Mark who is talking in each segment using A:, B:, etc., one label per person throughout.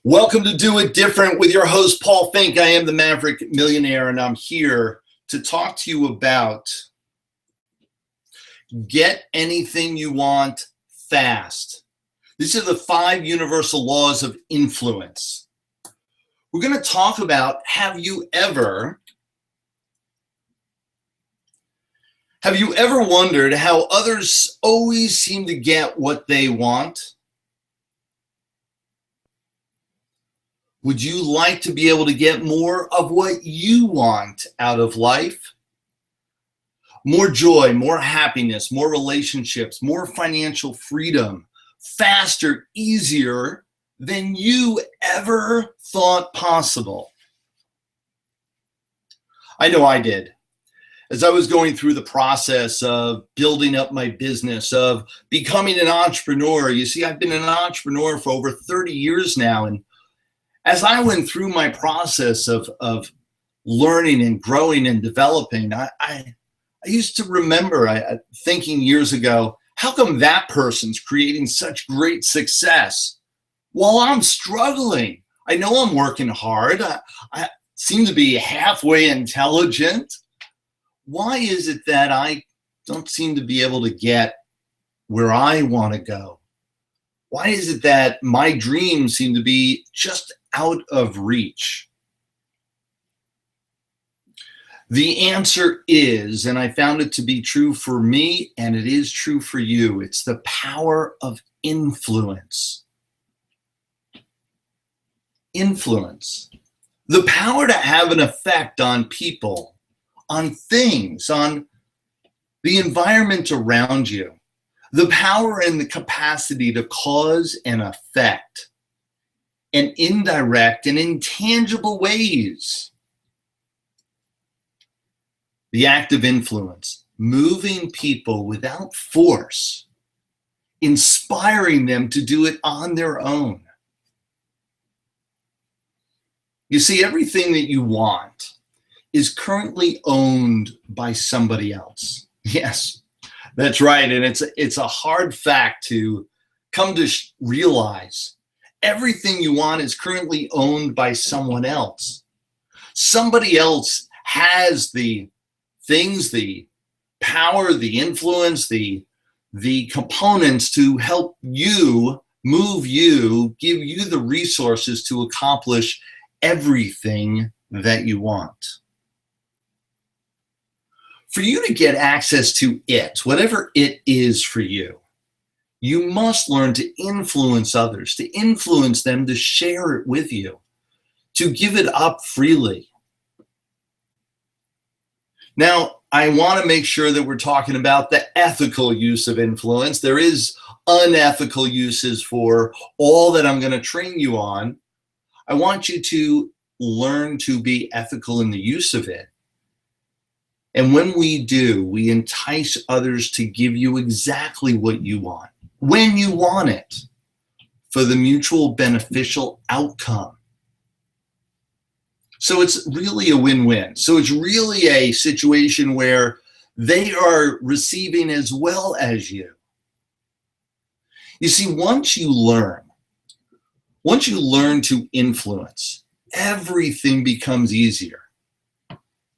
A: Welcome to Do It Different with your host, Paul Finck. I am the Maverick millionaire, and I'm here to talk to you about get anything you want fast. These are the 5 universal laws of influence. We're going to talk about, have you ever wondered how others always seem to get what they want? Would you like to be able to get more of what you want out of life? More joy, more happiness, more relationships, more financial freedom, faster, easier than you ever thought possible. I know I did. As I was going through the process of building up my business, of becoming an entrepreneur, you see, I've been an entrepreneur for over 30 years now, and as I went through my process of learning and growing and developing, I used to remember thinking years ago, how come that person's creating such great success while I'm struggling? I know I'm working hard. I seem to be halfway intelligent. Why is it that I don't seem to be able to get where I want to go? Why is it that my dreams seem to be just out of reach? The answer is, and I found it to be true for me, and it is true for you, it's the power of influence. Influence. The power to have an effect on people, on things, on the environment around you. The power and the capacity to cause an effect in indirect and intangible ways. The act of influence, moving people without force, inspiring them to do it on their own. You see, everything that you want is currently owned by somebody else. Yes. That's right, and it's a hard fact to come to realize. Everything you want is currently owned by someone else. Somebody else has the things, the power, the influence, the components to help you, move you, give you the resources to accomplish everything that you want. For you to get access to it, whatever it is for you, you must learn to influence others, to influence them to share it with you, to give it up freely. Now, I want to make sure that we're talking about the ethical use of influence. There is unethical uses for all that I'm going to train you on. I want you to learn to be ethical in the use of it. And when we do, we entice others to give you exactly what you want, when you want it, for the mutual beneficial outcome. So it's really a win-win. So it's really a situation where they are receiving as well as you. You see, once you learn to influence, everything becomes easier.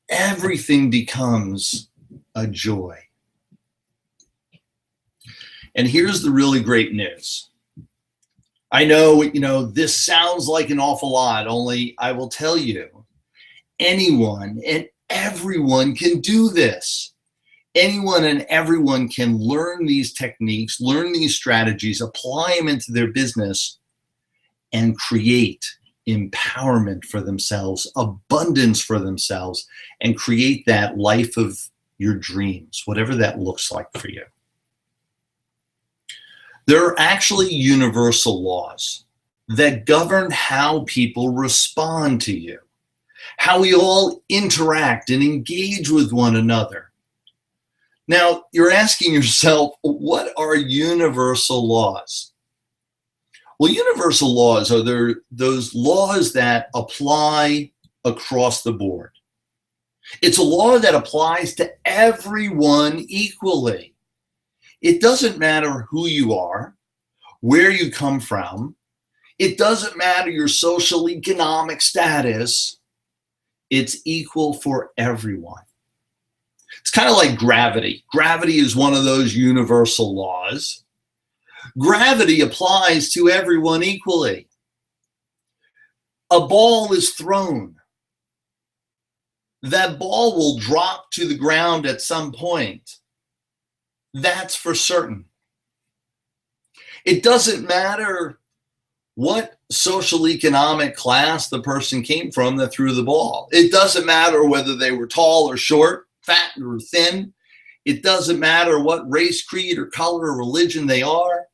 A: Everything becomes a joy. And here's the really great news. I know, this sounds like an awful lot, only I will tell you, anyone and everyone can do this. Anyone and everyone can learn these techniques, learn these strategies, apply them into their business, and create empowerment for themselves, abundance for themselves, and create that life of your dreams, whatever that looks like for you. There are actually universal laws that govern how people respond to you, how we all interact and engage with one another. Now, you're asking yourself, what are universal laws? Well, universal laws are those laws that apply across the board. It's a law that applies to everyone equally. It doesn't matter who you are, where you come from. It doesn't matter your social economic status. It's equal for everyone. It's kind of like gravity. Gravity is one of those universal laws. Gravity applies to everyone equally. A ball is thrown. That ball will drop to the ground at some point. That's for certain. It doesn't matter what social economic class the person came from that threw the ball. It doesn't matter whether they were tall or short, fat or thin. It doesn't matter what race, creed, or color or religion they are.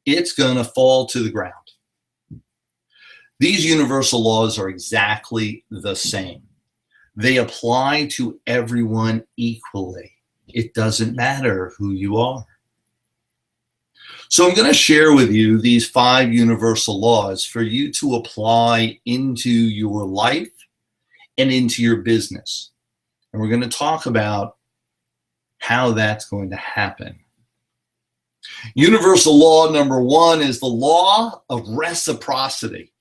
A: It's going to fall to the ground. These universal laws are exactly the same. They apply to everyone equally. It doesn't matter who you are. So I'm going to share with you these 5 universal laws for you to apply into your life and into your business. And we're going to talk about how that's going to happen. Universal law number 1 is the law of reciprocity.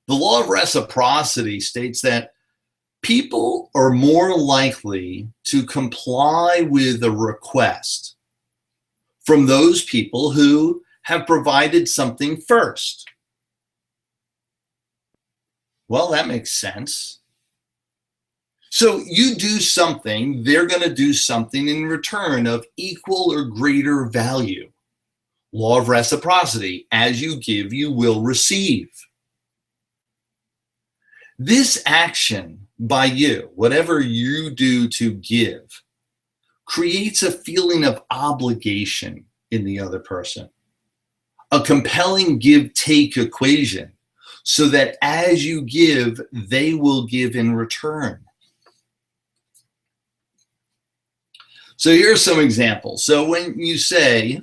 A: The law of reciprocity states that people are more likely to comply with a request from those people who have provided something first. Well, that makes sense. So you do something, they're going to do something in return of equal or greater value. Law of reciprocity. As you give, you will receive. This action by you, whatever you do to give, creates a feeling of obligation in the other person, a compelling give-take equation, so that as you give, they will give in return. So here are some examples. So when you say,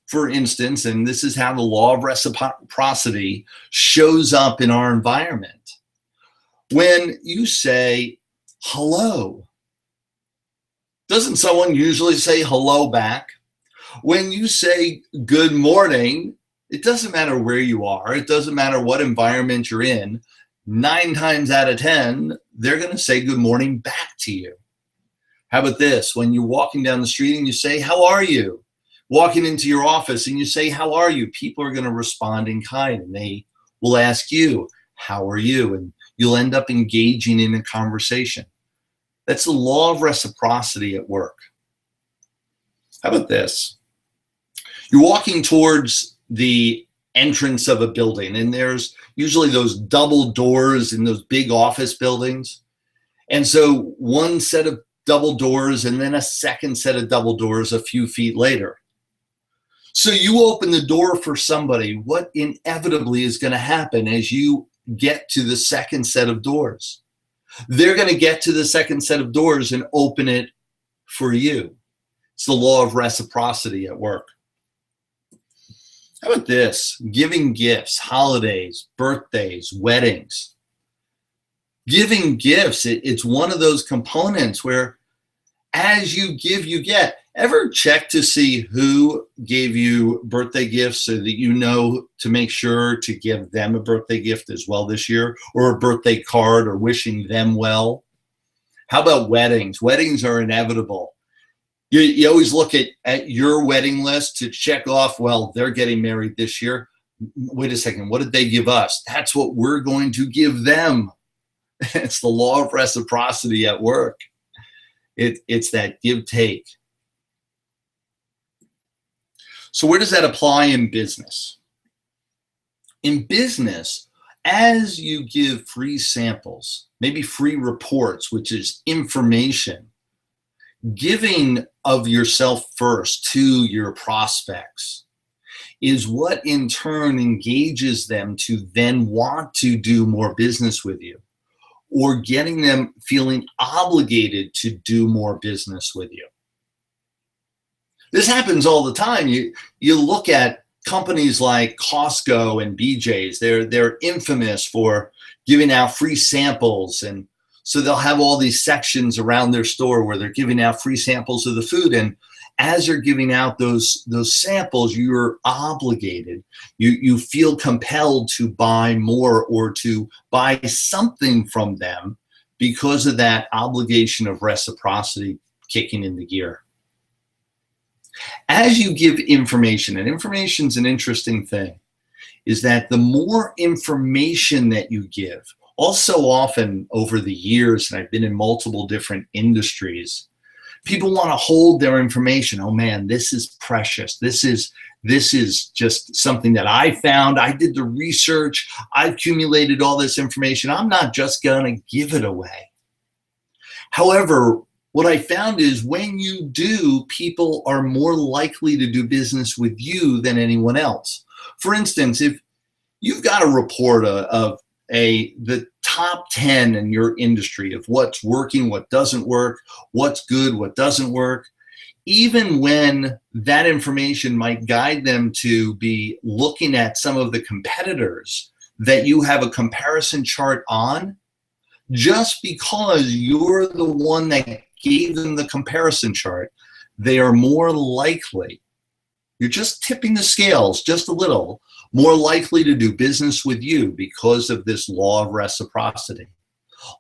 A: for instance, and this is how the law of reciprocity shows up in our environment, when you say hello, doesn't someone usually say hello back? When you say good morning, it doesn't matter where you are. It doesn't matter what environment you're in. 9 times out of 10, they're going to say good morning back to you. How about this? When you're walking down the street and you say, how are you? Walking into your office and you say, how are you? People are going to respond in kind, and they will ask you, how are you? And you'll end up engaging in a conversation. That's the law of reciprocity at work. How about this? You're walking towards the entrance of a building, and there's usually those double doors in those big office buildings. And so one set of double doors and then a second set of double doors a few feet later. So you open the door for somebody. What inevitably is going to happen as you get to the second set of doors? They're going to get to the second set of doors and open it for you. It's the law of reciprocity at work. How about this? Giving gifts, holidays, birthdays, weddings. Giving gifts, it's one of those components where as you give, you get. Ever check to see who gave you birthday gifts so that you know to make sure to give them a birthday gift as well this year, or a birthday card, or wishing them well? How about weddings? Weddings are inevitable. You always look at your wedding list to check off, well, they're getting married this year. Wait a second, what did they give us? That's what we're going to give them. It's the law of reciprocity at work. It's that give-take. So where does that apply in business? In business, as you give free samples, maybe free reports, which is information, giving of yourself first to your prospects is what in turn engages them to then want to do more business with you, or getting them feeling obligated to do more business with you. This happens all the time. You look at companies like Costco and BJ's. They're infamous for giving out free samples, and so they'll have all these sections around their store where they're giving out free samples of the food. And as you're giving out those samples, you're obligated. You feel compelled to buy more or to buy something from them because of that obligation of reciprocity kicking into gear. As you give information, and information's an interesting thing, is that the more information that you give, also often over the years, and I've been in multiple different industries, people want to hold their information. Oh man, this is precious. This is just something that I found. I did the research. I accumulated all this information. I'm not just going to give it away. However, what I found is when you do, people are more likely to do business with you than anyone else. For instance, if you've got a report of the top 10 in your industry of what's working, what doesn't work, what's good, what doesn't work, even when that information might guide them to be looking at some of the competitors that you have a comparison chart on, just because you're the one that gave them the comparison chart, they are more likely, you're just tipping the scales just a little, more likely to do business with you because of this law of reciprocity.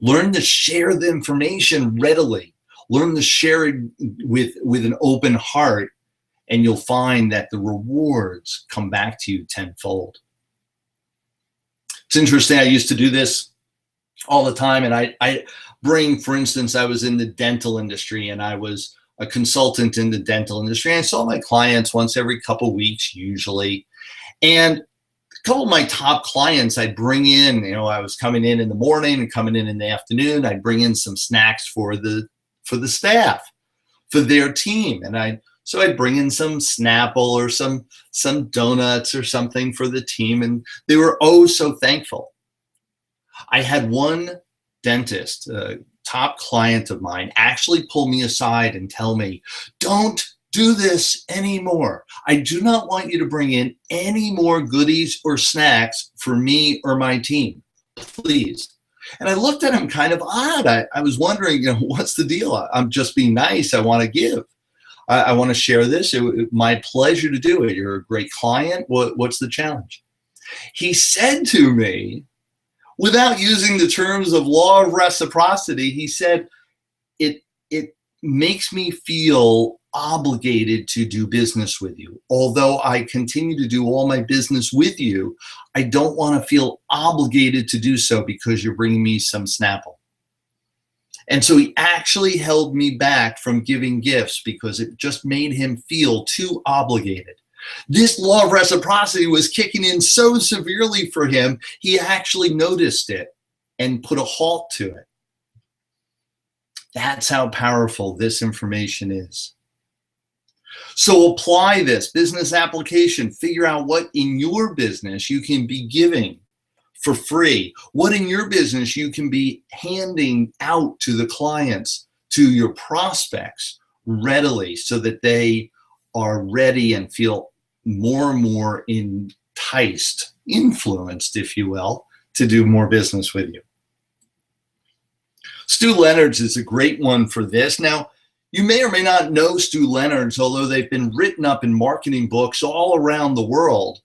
A: Learn to share the information readily. Learn to share it with an open heart, and you'll find that the rewards come back to you tenfold. It's interesting, I used to do this all the time, and I bring, for instance, I was in the dental industry and I was a consultant in the dental industry. I saw my clients once every couple of weeks usually. And a couple of my top clients I'd bring in, I was coming in the morning and coming in the afternoon. I'd bring in some snacks for the staff, for their team. And I'd bring in some Snapple or some donuts or something for the team. And they were oh so thankful. I had one dentist, a top client of mine, actually pull me aside and tell me, don't do this anymore. I do not want you to bring in any more goodies or snacks for me or my team, please. And I looked at him kind of odd. I was wondering, what's the deal? I'm just being nice. I want to give. I want to share this. My pleasure to do it. You're a great client. What's the challenge? He said to me, without using the terms of law of reciprocity, he said, it makes me feel obligated to do business with you. Although I continue to do all my business with you, I don't want to feel obligated to do so because you're bringing me some Snapple. And so he actually held me back from giving gifts because it just made him feel too obligated. This law of reciprocity was kicking in so severely for him, he actually noticed it and put a halt to it. That's how powerful this information is. So apply this business application, figure out what in your business you can be giving for free, what in your business you can be handing out to the clients, to your prospects readily so that they are ready and feel more and more enticed, influenced, if you will, to do more business with you. Stu Leonard's is a great one for this. Now, you may or may not know Stu Leonard's, although they've been written up in marketing books all around the world.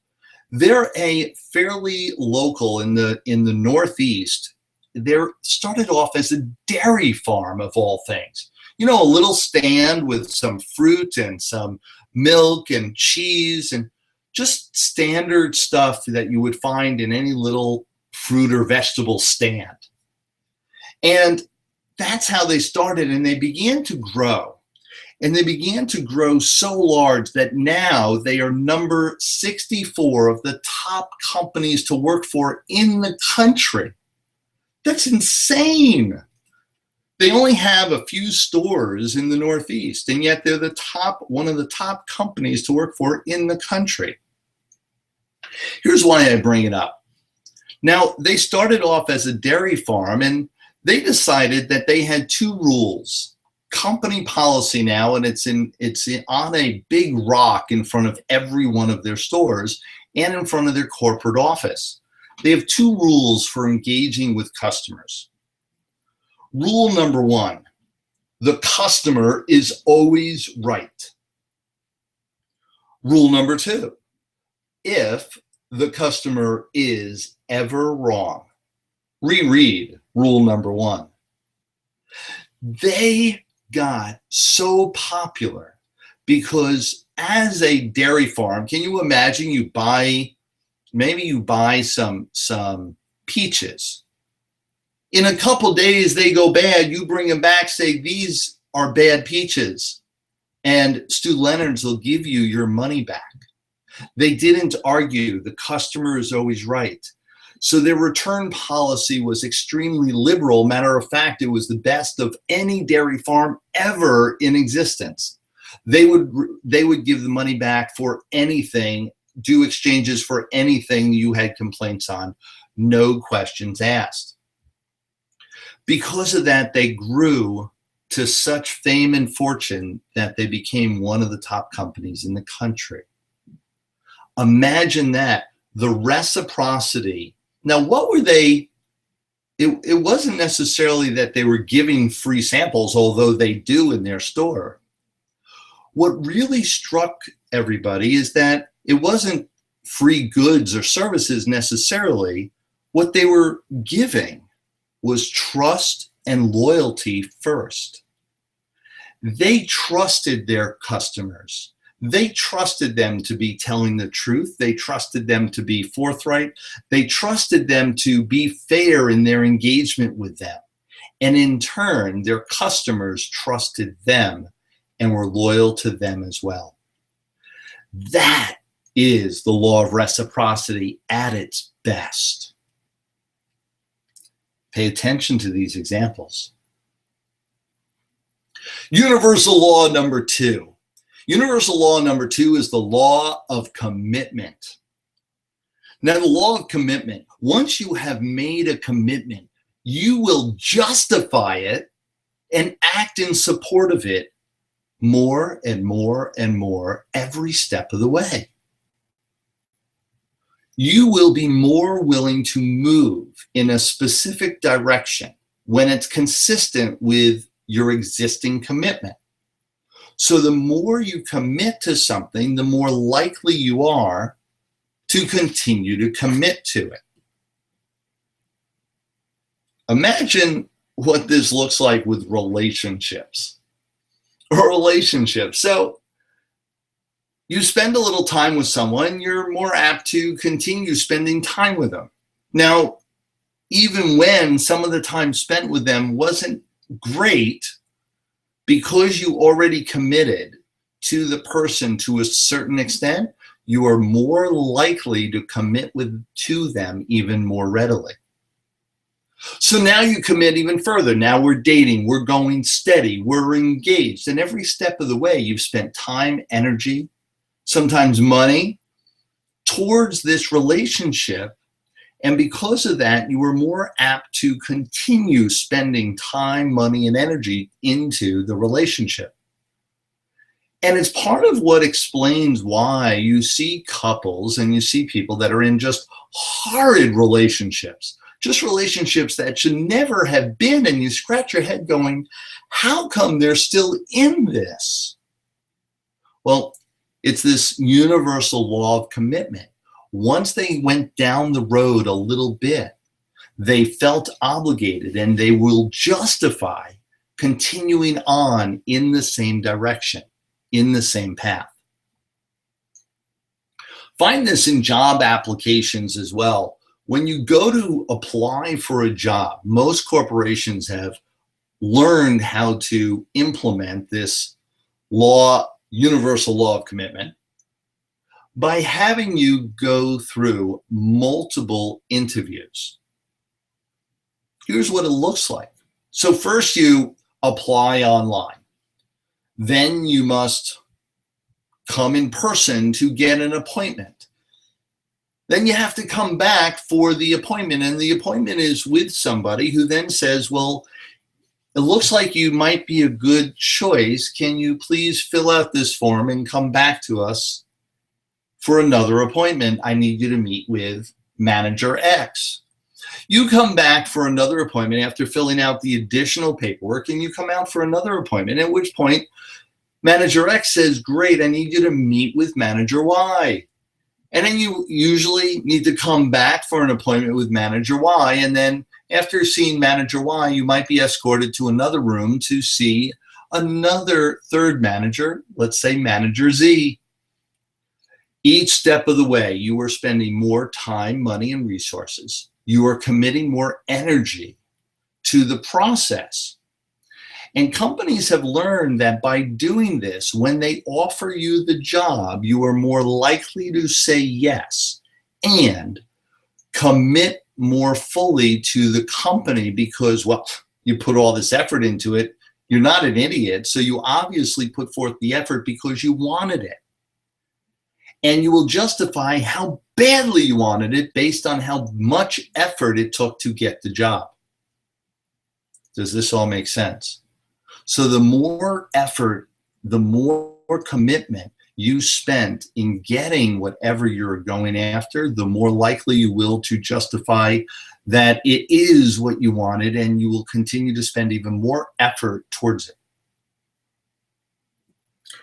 A: They're a fairly local in the Northeast. They're started off as a dairy farm of all things. A little stand with some fruit and some milk and cheese and just standard stuff that you would find in any little fruit or vegetable stand. And that's how they started, and they began to grow. And they began to grow so large that now they are number 64 of the top companies to work for in the country. That's insane. They only have a few stores in the Northeast, and yet they're one of the top companies to work for in the country. Here's why I bring it up. Now, they started off as a dairy farm, and they decided that they had two rules. Company policy now, and it's on a big rock in front of every one of their stores and in front of their corporate office. They have two rules for engaging with customers. Rule number one, the customer is always right. Rule number 2, if the customer is ever wrong, reread rule number 1. They got so popular because as a dairy farm, can you imagine maybe you buy some peaches. In a couple days, they go bad. You bring them back, say, these are bad peaches. And Stu Leonard's will give you your money back. They didn't argue. The customer is always right. So their return policy was extremely liberal. Matter of fact, it was the best of any dairy farm ever in existence. They would give the money back for anything, do exchanges for anything you had complaints on, no questions asked. Because of that, they grew to such fame and fortune that they became one of the top companies in the country. Imagine that, the reciprocity. Now, what were they? It wasn't necessarily that they were giving free samples, although they do in their store. What really struck everybody is that it wasn't free goods or services necessarily. What they were giving was trust and loyalty first. They trusted their customers. They trusted them to be telling the truth. They trusted them to be forthright. They trusted them to be fair in their engagement with them. And in turn, their customers trusted them and were loyal to them as well. That is the law of reciprocity at its best. Pay attention to these examples. Universal law number 2. Universal law number 2 is the law of commitment. Now, the law of commitment, once you have made a commitment, you will justify it and act in support of it more and more and more every step of the way. You will be more willing to move in a specific direction when it's consistent with your existing commitment. So the more you commit to something, the more likely you are to continue to commit to it. Imagine what this looks like with relationships. So you spend a little time with someone, you're more apt to continue spending time with them. Now, even when some of the time spent with them wasn't great, because you already committed to the person to a certain extent, you are more likely to commit to them even more readily. So now you commit even further. Now we're dating, we're going steady, we're engaged. And every step of the way, you've spent time, energy, sometimes money towards this relationship. And because of that, you are more apt to continue spending time, money, and energy into the relationship. And it's part of what explains why you see couples and you see people that are in just horrid relationships, just relationships that should never have been. And you scratch your head going, how come they're still in this? Well, it's this universal law of commitment. Once they went down the road a little bit, they felt obligated and they will justify continuing on in the same direction, in the same path. Find this in job applications as well. When you go to apply for a job, most corporations have learned how to implement this law, universal law of commitment, by having you go through multiple interviews. Here's what it looks like. So first you apply online. Then you must come in person to get an appointment. Then you have to come back for the appointment, and the appointment is with somebody who then says, well, it looks like you might be a good choice. Can you please fill out this form and come back to us for another appointment? I need you to meet with manager X. You come back for another appointment after filling out the additional paperwork, and you come out for another appointment, at which point Manager X says, great, I need you to meet with Manager Y. And then you usually need to come back for an appointment with Manager Y. And then after seeing Manager Y, you might be escorted to another room to see another third manager, let's say Manager Z. Each step of the way, you are spending more time, money, and resources. You are committing more energy to the process. And companies have learned that by doing this, when they offer you the job, you are more likely to say yes and commit more fully to the company because, well, you put all this effort into it. You're not an idiot, so you obviously put forth the effort because you wanted it. And you will justify how badly you wanted it based on how much effort it took to get the job. Does this all make sense? So the more effort, the more commitment you spent in getting whatever you're going after, the more likely you will to justify that it is what you wanted, and you will continue to spend even more effort towards it.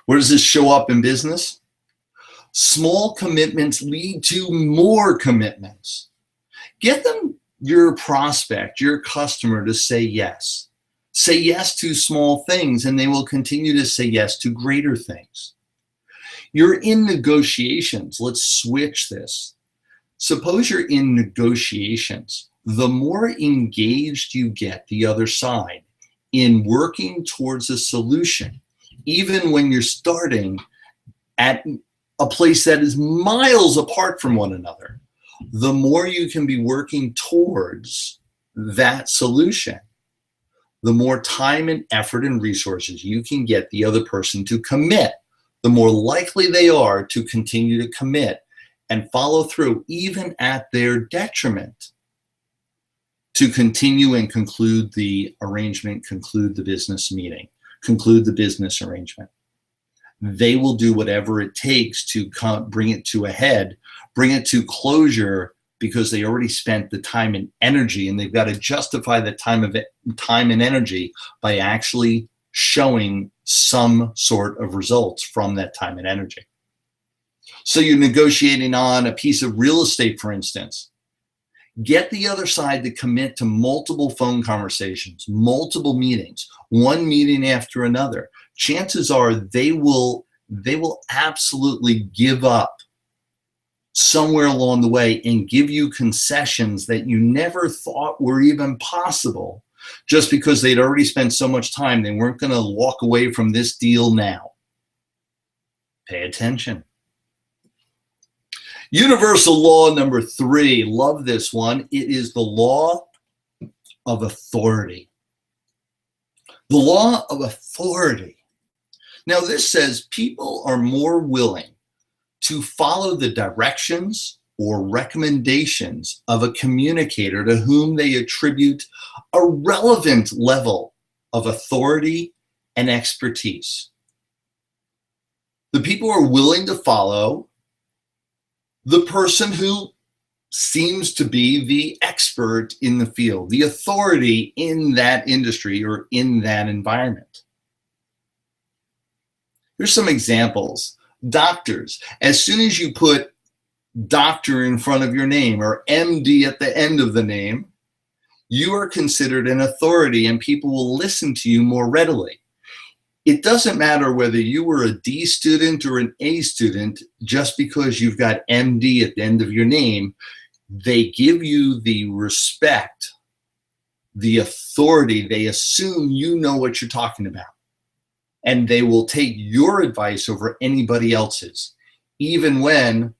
A: Where does this show up in business? Small commitments lead to more commitments. Get them, your prospect, your customer, to say yes. Say yes to small things, and they will continue to say yes to greater things. You're in negotiations. Let's switch this. Suppose you're in negotiations. The more engaged you get the other side in working towards a solution, even when you're starting at a place that is miles apart from one another, the more you can be working towards that solution, the more time and effort and resources you can get the other person to commit, the more likely they are to continue to commit and follow through, even at their detriment, to continue and conclude the arrangement, conclude the business meeting, conclude the business arrangement. They will do whatever it takes to bring it to a head, bring it to closure, because they already spent the time and energy, and they've got to justify the time and energy by actually showing some sort of results from that time and energy. So you're negotiating on a piece of real estate, for instance. Get the other side to commit to multiple phone conversations, multiple meetings, one meeting after another. Chances are they will absolutely give up somewhere along the way and give you concessions that you never thought were even possible, just because they'd already spent so much time. They weren't going to walk away from this deal now. Pay attention. Universal law number 3. Love this one. It is the law of authority. The law of authority. Now, this says people are more willing to follow the directions or recommendations of a communicator to whom they attribute a relevant level of authority and expertise. The people are willing to follow the person who seems to be the expert in the field, the authority in that industry or in that environment. Here's some examples. Doctors, as soon as you put doctor in front of your name or MD at the end of the name, you are considered an authority and people will listen to you more readily. It doesn't matter whether you were a D student or an A student, just because you've got MD at the end of your name, they give you the respect, the authority. They assume you know what you're talking about. And they will take your advice over anybody else's, even when,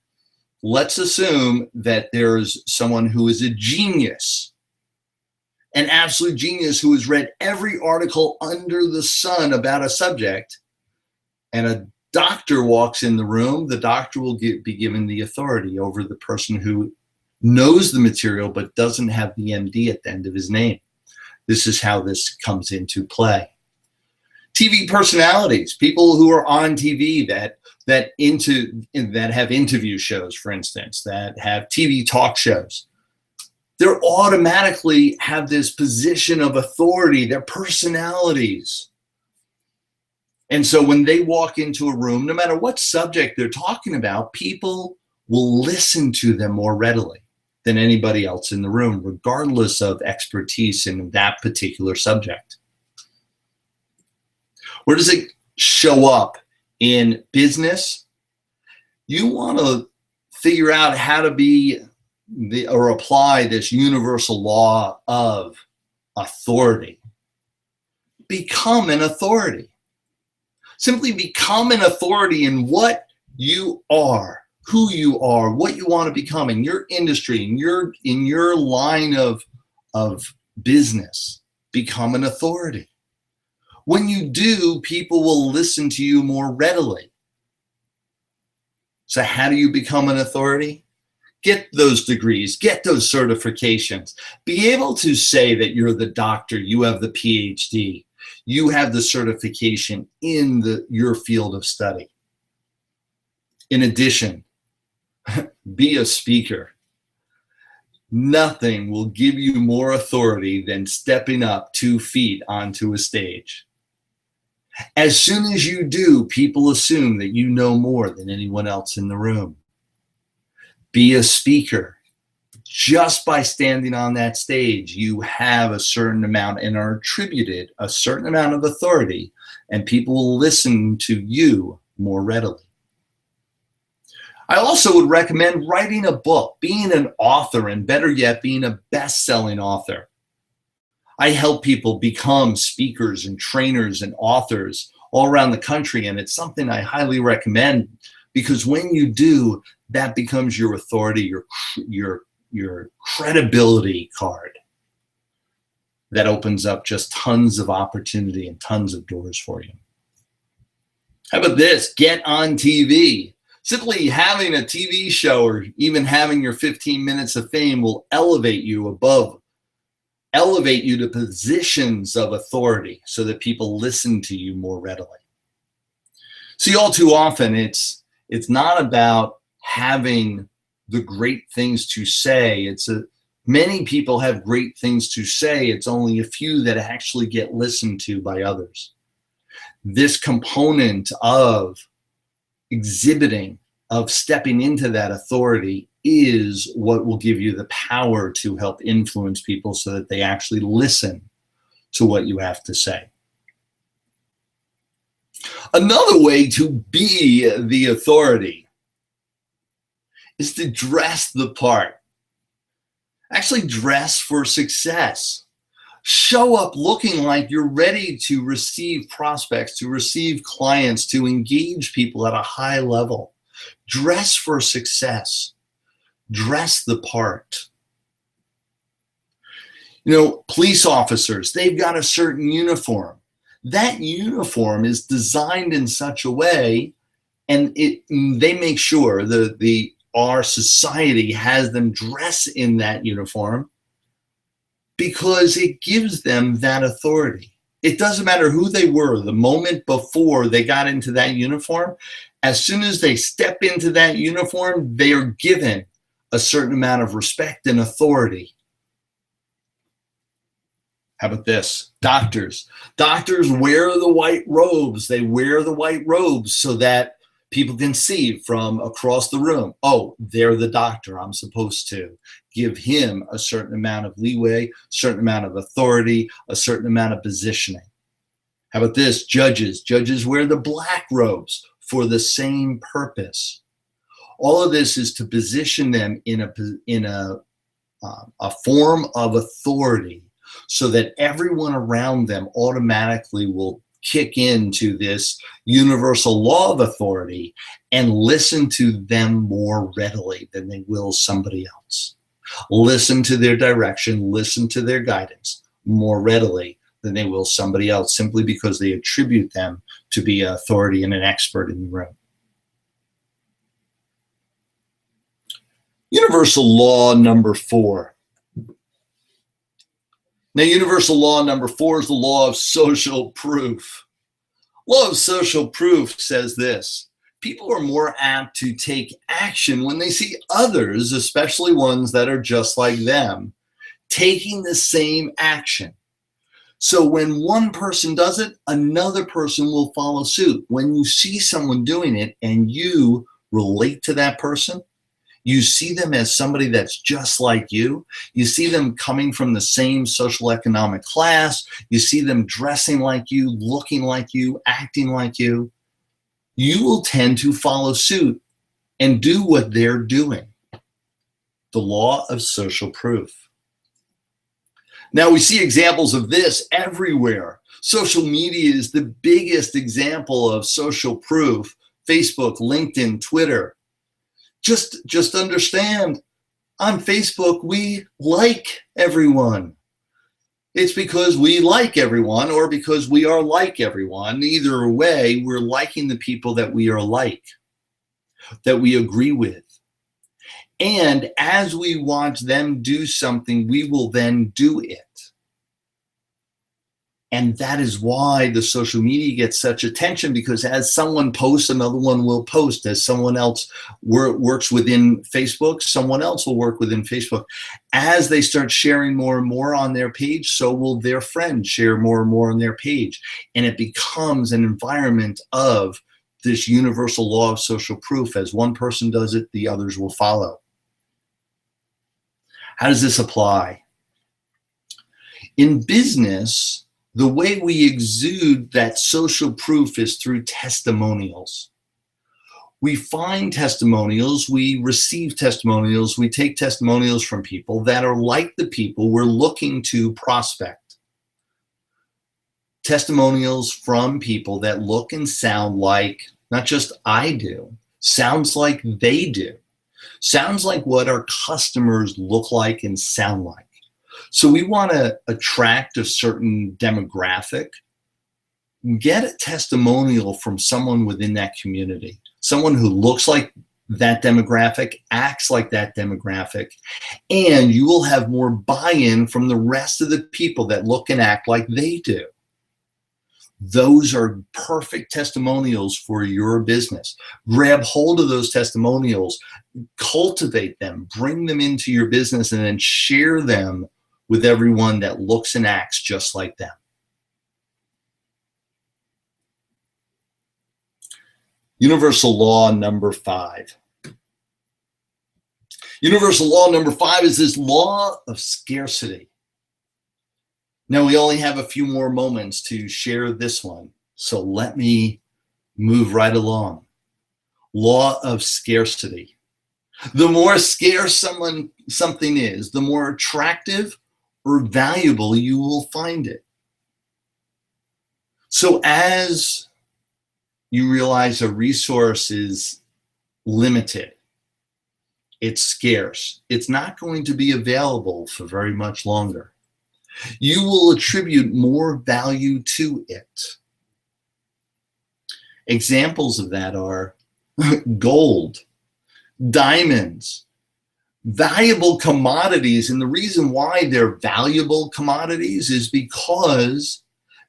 A: let's assume that there's someone who is a genius, an absolute genius who has read every article under the sun about a subject, and a doctor walks in the room. The doctor will be given the authority over the person who knows the material but doesn't have the MD at the end of his name. This is how this comes into play. TV personalities, people who are on TV that have interview shows, for instance, that have TV talk shows. They automatically have this position of authority. Their personalities And so when they walk into a room, no matter what subject they're talking about, people will listen to them more readily than anybody else in the room, regardless of expertise in that particular subject. Where does it show up in business? You want to figure out how to be or apply this universal law of authority. Become an authority. Simply become an authority in what you are, who you are, what you want to become in your industry, in your line of business. Become an authority. When you do, people will listen to you more readily. So how do you become an authority? Get those degrees, get those certifications. Be able to say that you're the doctor, you have the PhD, you have the certification in your field of study. In addition, be a speaker. Nothing will give you more authority than stepping up 2 feet onto a stage. As soon as you do, people assume that you know more than anyone else in the room. Be a speaker. Just by standing on that stage, you have a certain amount and are attributed a certain amount of authority, and people will listen to you more readily. I also would recommend writing a book, being an author, and better yet, being a best-selling author. I help people become speakers and trainers and authors all around the country, and it's something I highly recommend, because when you do, that becomes your authority, your credibility card that opens up just tons of opportunity and tons of doors for you. How about this? Get on TV. Simply having a TV show or even having your 15 minutes of fame will elevate you to positions of authority so that people listen to you more readily. See, all too often, it's not about having the great things to say. Many people have great things to say. It's only a few that actually get listened to by others. This component of exhibiting, of stepping into that authority, is what will give you the power to help influence people so that they actually listen to what you have to say. Another way to be the authority is to dress the part. Actually dress for success. Show up looking like you're ready to receive prospects, to receive clients, to engage people at a high level. Dress for success. Dress the part. You know, police officers, they've got a certain uniform. That uniform is designed in such a way, and they make sure our society has them dress in that uniform because it gives them that authority. It doesn't matter who they were the moment before they got into that uniform. As soon as they step into that uniform, they are given a certain amount of respect and authority. How about this? Doctors. Doctors wear the white robes. They wear the white robes so that people can see from across the room, oh, they're the doctor. I'm supposed to give him a certain amount of leeway, a certain amount of authority, a certain amount of positioning. How about this? Judges. Judges wear the black robes for the same purpose. All of this is to position them in a form of authority so that everyone around them automatically will kick into this universal law of authority and listen to them more readily than they will somebody else. Listen to their direction, listen to their guidance more readily than they will somebody else, simply because they attribute them to be an authority and an expert in the room. Universal law number 4. Now, universal law number 4 is the law of social proof. Law of social proof says this: people are more apt to take action when they see others, especially ones that are just like them, taking the same action. So when one person does it, another person will follow suit. When you see someone doing it and you relate to that person, you see them as somebody that's just like you see them coming from the same social economic class, you see them dressing like you, looking like you, acting like you will tend to follow suit and do what they're doing. The law of social proof. Now we see examples of this everywhere. Social media is the biggest example of social proof. Facebook, LinkedIn, Twitter. Just understand, on Facebook, we like everyone. It's because we like everyone or because we are like everyone. Either way, we're liking the people that we are like, that we agree with. And as we watch them do something, we will then do it. And that is why the social media gets such attention, because as someone posts, another one will post. As someone else works within Facebook, someone else will work within Facebook. As they start sharing more and more on their page, so will their friends share more and more on their page. And it becomes an environment of this universal law of social proof. As one person does it, the others will follow. How does this apply? In business, the way we exude that social proof is through testimonials. We find testimonials, we receive testimonials, we take testimonials from people that are like the people we're looking to prospect. Testimonials from people that look and sound like, not just I do, sounds like they do. Sounds like what our customers look like and sound like. So we want to attract a certain demographic. Get a testimonial from someone within that community, someone who looks like that demographic, acts like that demographic, and you will have more buy-in from the rest of the people that look and act like they do. Those are perfect testimonials for your business. Grab hold of those testimonials, cultivate them, bring them into your business, and then share them with everyone that looks and acts just like them. Universal law number 5. Universal law number 5 is this law of scarcity. Now we only have a few more moments to share this one, so let me move right along. Law of scarcity. The more scarce something is, the more attractive or valuable you will find it. So as you realize a resource is limited, it's scarce, it's not going to be available for very much longer, you will attribute more value to it. Examples of that are gold, diamonds, valuable commodities. And the reason why they're valuable commodities is because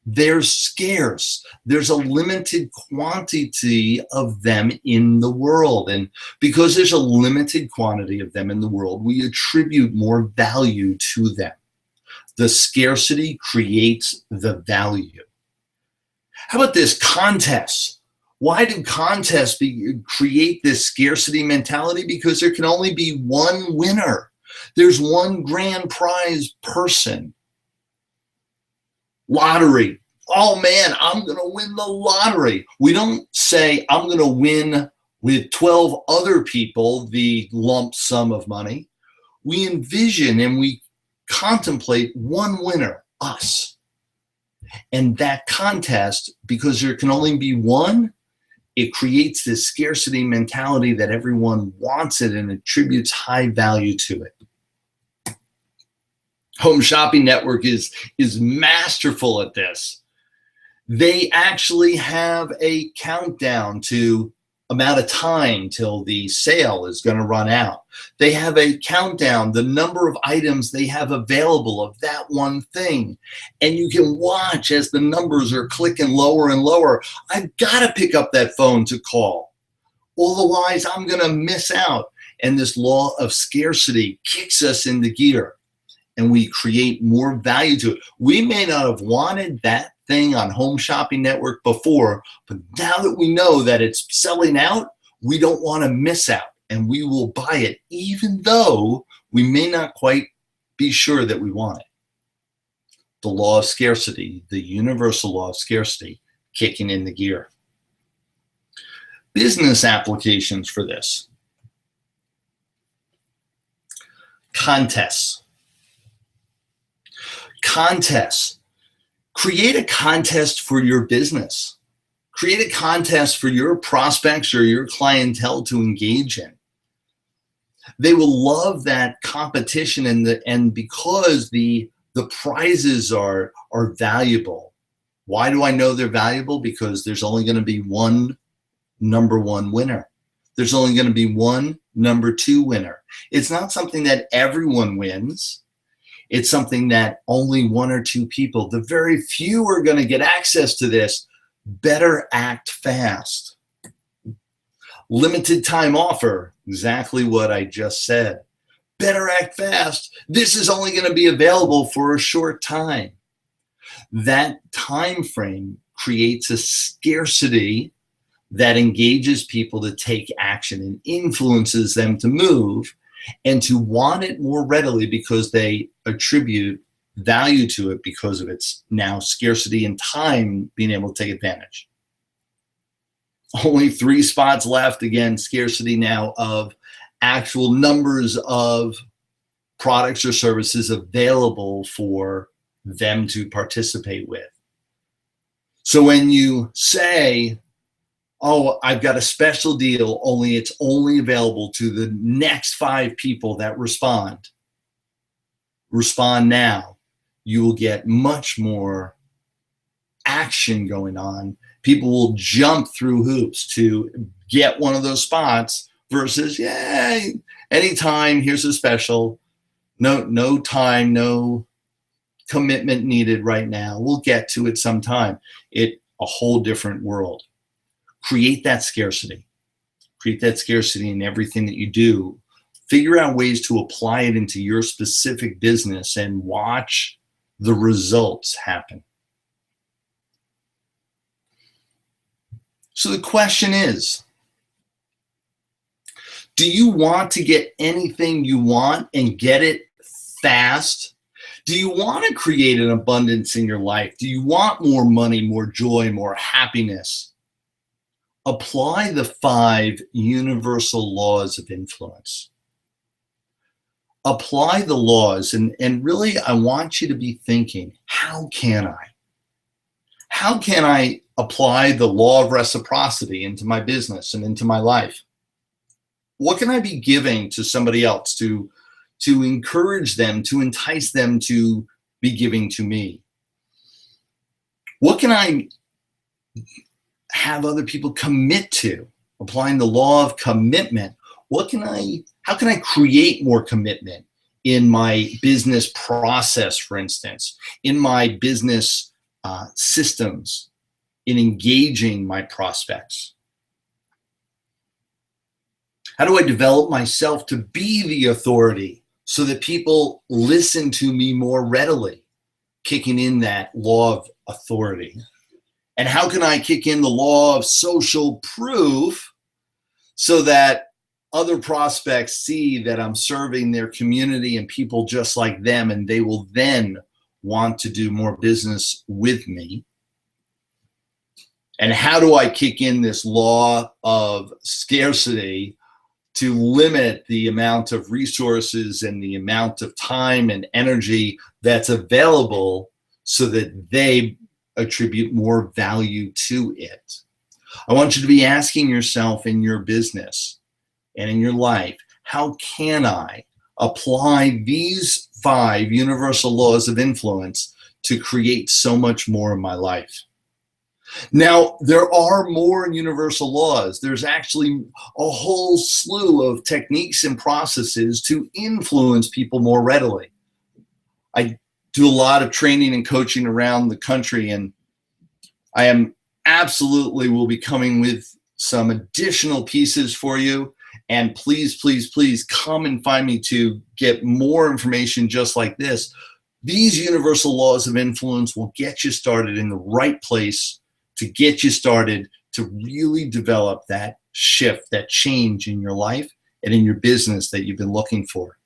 A: they're scarce. There's a limited quantity of them in the world. And because there's a limited quantity of them in the world, we attribute more value to them. The scarcity creates the value. How about this? Contests. Why do contests create this scarcity mentality? Because there can only be one winner. There's one grand prize person. Lottery. Oh man, I'm going to win the lottery. We don't say I'm going to win with 12 other people the lump sum of money. We envision and we contemplate one winner, us. And that contest, because there can only be one, it creates this scarcity mentality that everyone wants it and attributes high value to it. Home Shopping Network is masterful at this. They actually have a countdown to amount of time till the sale is going to run out. They have a countdown, the number of items they have available of that one thing. And you can watch as the numbers are clicking lower and lower. I've got to pick up that phone to call. Otherwise, I'm going to miss out. And this law of scarcity kicks us into gear. and we create more value to it. We may not have wanted that thing on Home Shopping Network before, but now that we know that it's selling out, we don't want to miss out, and we will buy it even though we may not quite be sure that we want it. The law of scarcity, the universal law of scarcity, kicking in the gear. Business applications for this. Contests. Contests. Create a contest for your business. Create a contest for your prospects or your clientele to engage in. They will love that competition, and because the prizes are valuable. Why do I know they're valuable? Because there's only going to be one number one winner. There's only going to be one number two winner. It's not something that everyone wins. It's something that only one or two people, the very few, are going to get access to this. Better act fast. Limited time offer, exactly what I just said. Better act fast. This is only going to be available for a short time. That time frame creates a scarcity that engages people to take action and influences them to move and to want it more readily because they attribute value to it because of its now scarcity and time being able to take advantage. Only 3 spots left. Again, scarcity now of actual numbers of products or services available for them to participate with. So when you say, oh, I've got a special deal, only it's only available to the next 5 people that respond now, you will get much more action going on. People will jump through hoops to get one of those spots versus, yeah, anytime, here's a special, no time, no commitment needed right now. We'll get to it sometime. A whole different world. Create that scarcity. Create that scarcity in everything that you do. Figure out ways to apply it into your specific business and watch the results happen. So the question is, do you want to get anything you want and get it fast? Do you want to create an abundance in your life? Do you want more money, more joy, more happiness? Apply the 5 universal laws of influence. Apply the laws, and really I want you to be thinking, how can I? How can I apply the law of reciprocity into my business and into my life? What can I be giving to somebody else to encourage them, to entice them to be giving to me? What can I have other people commit to? Applying the law of commitment. How can I create more commitment in my business process, for instance, in my business systems, in engaging my prospects? How do I develop myself to be the authority so that people listen to me more readily, kicking in that law of authority? And how can I kick in the law of social proof so that other prospects see that I'm serving their community and people just like them, and they will then want to do more business with me? And how do I kick in this law of scarcity to limit the amount of resources and the amount of time and energy that's available so that they attribute more value to it? I want you to be asking yourself in your business and in your life, how can I apply these 5 universal laws of influence to create so much more in my life? Now, there are more universal laws. There's actually a whole slew of techniques and processes to influence people more readily. I do a lot of training and coaching around the country, and I am absolutely will be coming with some additional pieces for you. And please, please, please come and find me to get more information just like this. These universal laws of influence will get you started in the right place to get you started to really develop that shift, that change in your life and in your business that you've been looking for.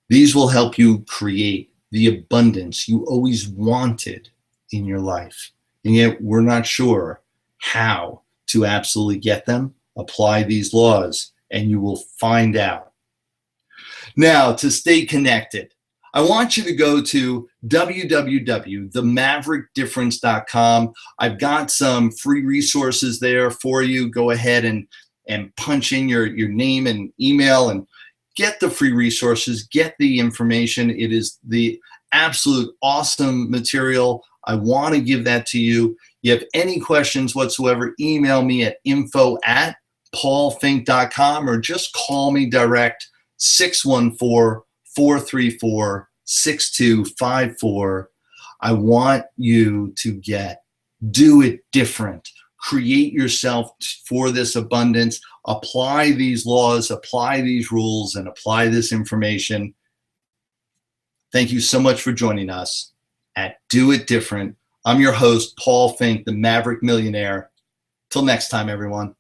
A: These will help you create the abundance you always wanted in your life. And yet we're not sure how to absolutely get them. Apply these laws and you will find out. Now, to stay connected, I want you to go to www.themaverickdifference.com. I've got some free resources there for you. Go ahead and punch in your name and email and get the free resources, get the information. It is the absolute awesome material. I want to give that to you. You have any questions whatsoever, email me at info@paulfinck.com or just call me direct, 614-434-6254. I want you to do it different. Create yourself for this abundance. Apply these laws, apply these rules, and apply this information. Thank you so much for joining us at Do It Different. I'm your host, Paul Finck, the Maverick Millionaire. Till next time, everyone.